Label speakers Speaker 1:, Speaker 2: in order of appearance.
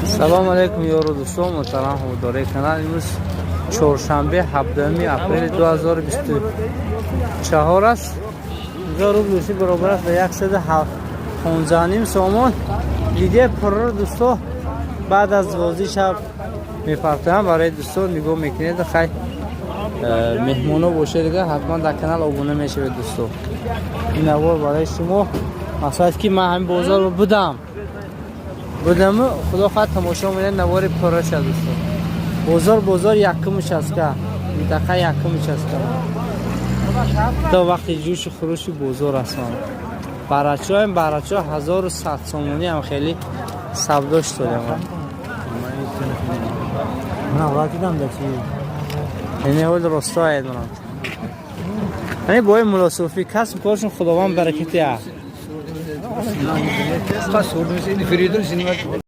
Speaker 1: سلام علیکم یارو دوستان محترم حضار کانال. امروز چهارشنبه 17 اپریل 2024 است. 1000 روبل برابر است به 115 سومون. ویدیو پر دوستان بعد از بازی شب میپرتم برای دوستان نگاه میکنید. خیلی مهمونو باشه دیگه حتما در کانال ابونه میشوید دوستان. این اول برای شما مثلا که من همین بازار بودم خدا خواهد تماشا میده نوار پرش دوستان. بازار یکمش است که منطقه یکمش است که تا وقتی جوش خروش بازار است. برچه های 1100 سومونی هم خیلی سبداش داریم.
Speaker 2: نه وقتی دم داشتی
Speaker 1: اینه اول راستا اید منم یعنی باید ملاسوفی کسب کارشون خداوند برکتی ها.